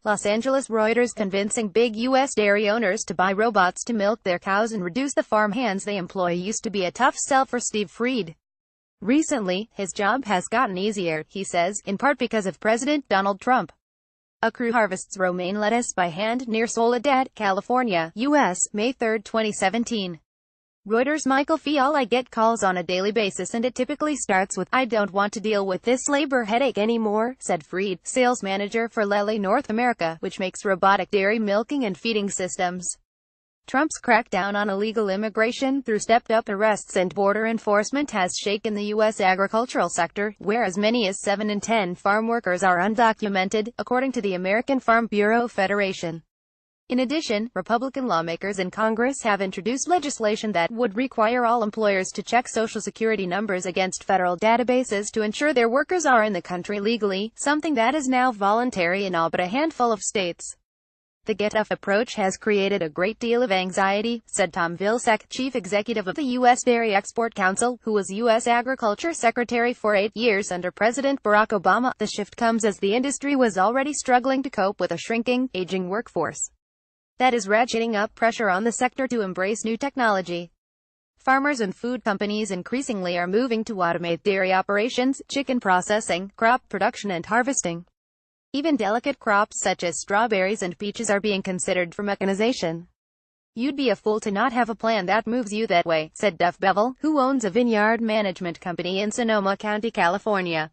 Los Angeles Reuters convincing big U.S. dairy owners to buy robots to milk their cows and reduce the farm hands they employ used to be a tough sell for Steve Fried. Recently, his job has gotten easier, he says, in part because of President Donald Trump. A crew harvests romaine lettuce by hand near Soledad, California, U.S., May 3, 2017. Reuters' Michael Fiala get calls on a daily basis and it typically starts with, "I don't want to deal with this labor headache anymore," said Fried, sales manager for Lely North America, which makes robotic dairy milking and feeding systems. Trump's crackdown on illegal immigration through stepped-up arrests and border enforcement has shaken the U.S. agricultural sector, where as many as 7 in 10 farm workers are undocumented, according to the American Farm Bureau Federation. In addition, Republican lawmakers in Congress have introduced legislation that would require all employers to check Social Security numbers against federal databases to ensure their workers are in the country legally, something that is now voluntary in all but a handful of states. The get-off approach has created a great deal of anxiety, said Tom Vilsack, chief executive of the U.S. Dairy Export Council, who was U.S. Agriculture Secretary for 8 years under President Barack Obama. The shift comes as the industry was already struggling to cope with a shrinking, aging workforce. That is ratcheting up pressure on the sector to embrace new technology. Farmers and food companies increasingly are moving to automate dairy operations, chicken processing, crop production and harvesting. Even delicate crops such as strawberries and peaches are being considered for mechanization. "You'd be a fool to not have a plan that moves you that way," said Duff Bevel, who owns a vineyard management company in Sonoma County, California.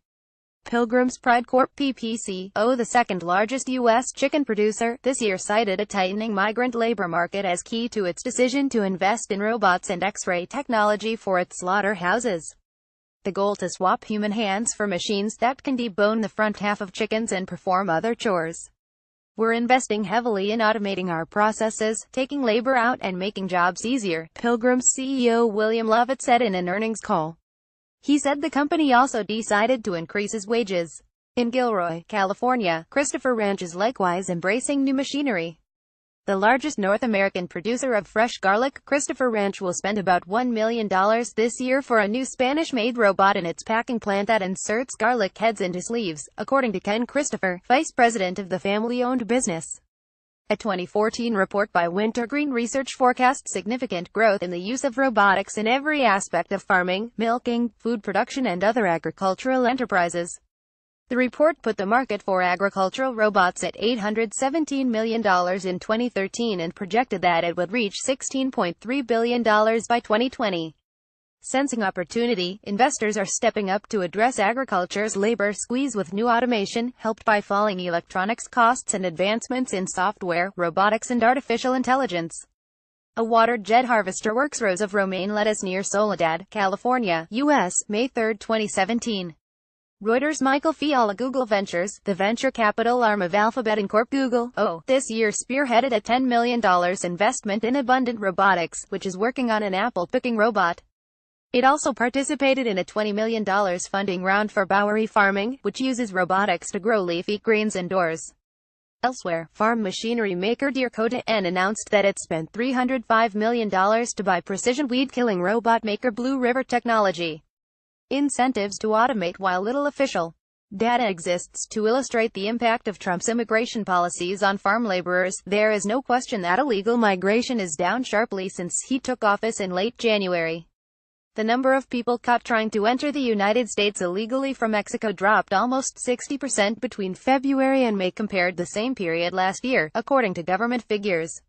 Pilgrim's Pride Corp. PPCO, the second largest U.S. chicken producer, this year cited a tightening migrant labor market as key to its decision to invest in robots and X-ray technology for its slaughterhouses. The goal to swap human hands for machines that can debone the front half of chickens and perform other chores. "We're investing heavily in automating our processes, taking labor out and making jobs easier," Pilgrim's CEO William Lovett said in an earnings call. He said the company also decided to increase his wages. In Gilroy, California, Christopher Ranch is likewise embracing new machinery. The largest North American producer of fresh garlic, Christopher Ranch will spend about $1 million this year for a new Spanish-made robot in its packing plant that inserts garlic heads into sleeves, according to Ken Christopher, vice president of the family-owned business. A 2014 report by Wintergreen Research forecasts significant growth in the use of robotics in every aspect of farming, milking, food production and other agricultural enterprises. The report put the market for agricultural robots at $817 million in 2013 and projected that it would reach $16.3 billion by 2020. Sensing opportunity, investors are stepping up to address agriculture's labor squeeze with new automation, helped by falling electronics costs and advancements in software, robotics and artificial intelligence. A water jet harvester works rows of romaine lettuce near Soledad, California, U.S., May 3, 2017. Reuters' Michael Fiala. Google Ventures, the venture capital arm of Alphabet Inc. Google, this year spearheaded a $10 million investment in Abundant Robotics, which is working on an apple-picking robot. It also participated in a $20 million funding round for Bowery Farming, which uses robotics to grow leafy greens indoors. Elsewhere, farm machinery maker Deere announced that it spent $305 million to buy precision weed-killing robot maker Blue River Technology. Incentives to automate. While little official data exists to illustrate the impact of Trump's immigration policies on farm laborers, there is no question that illegal migration is down sharply since he took office in late January. The number of people caught trying to enter the United States illegally from Mexico dropped almost 60% between February and May compared the same period last year, according to government figures.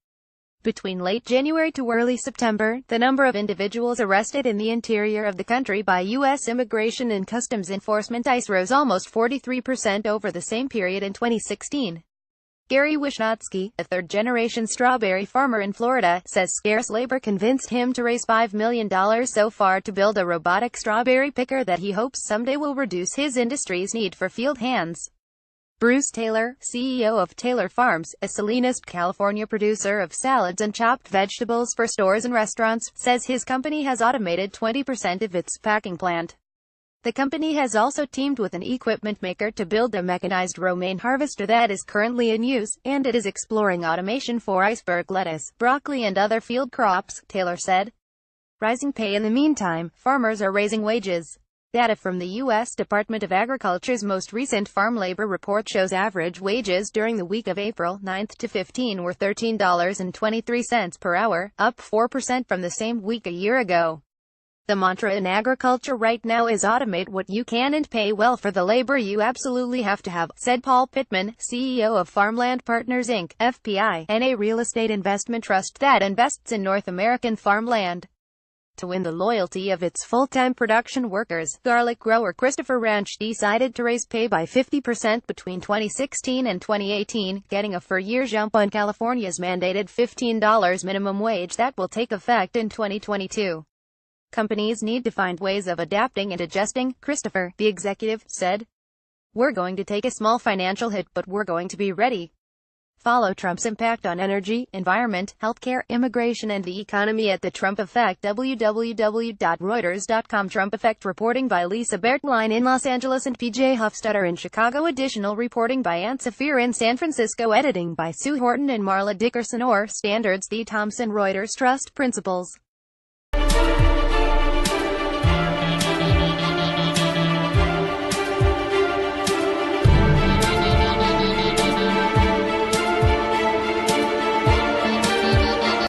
Between late January to early September, the number of individuals arrested in the interior of the country by U.S. Immigration and Customs Enforcement ICE rose almost 43% over the same period in 2016. Gary Wisnowski, a third-generation strawberry farmer in Florida, says scarce labor convinced him to raise $5 million so far to build a robotic strawberry picker that he hopes someday will reduce his industry's need for field hands. Bruce Taylor, CEO of Taylor Farms, a Salinas, California producer of salads and chopped vegetables for stores and restaurants, says his company has automated 20% of its packing plant. The company has also teamed with an equipment maker to build a mechanized romaine harvester that is currently in use, and it is exploring automation for iceberg lettuce, broccoli and other field crops, Taylor said. Rising pay. In the meantime, farmers are raising wages. Data from the U.S. Department of Agriculture's most recent farm labor report shows average wages during the week of April 9 to 15 were $13.23 per hour, up 4% from the same week a year ago. The mantra in agriculture right now is automate what you can and pay well for the labor you absolutely have to have, said Paul Pittman, CEO of Farmland Partners Inc., FPI, and a real estate investment trust that invests in North American farmland. To win the loyalty of its full-time production workers, garlic grower Christopher Ranch decided to raise pay by 50% between 2016 and 2018, getting a four-year jump on California's mandated $15 minimum wage that will take effect in 2022. Companies need to find ways of adapting and adjusting, Christopher, the executive, said. We're going to take a small financial hit, but we're going to be ready. Follow Trump's impact on energy, environment, healthcare, immigration and the economy at The Trump Effect. www.reuters.com. Trump Effect reporting by Lisa Bertline in Los Angeles and PJ Hofstadter in Chicago. Additional reporting by Ann Safir in San Francisco. Editing by Sue Horton and Marla Dickerson. Or Standards. The Thomson Reuters Trust Principles.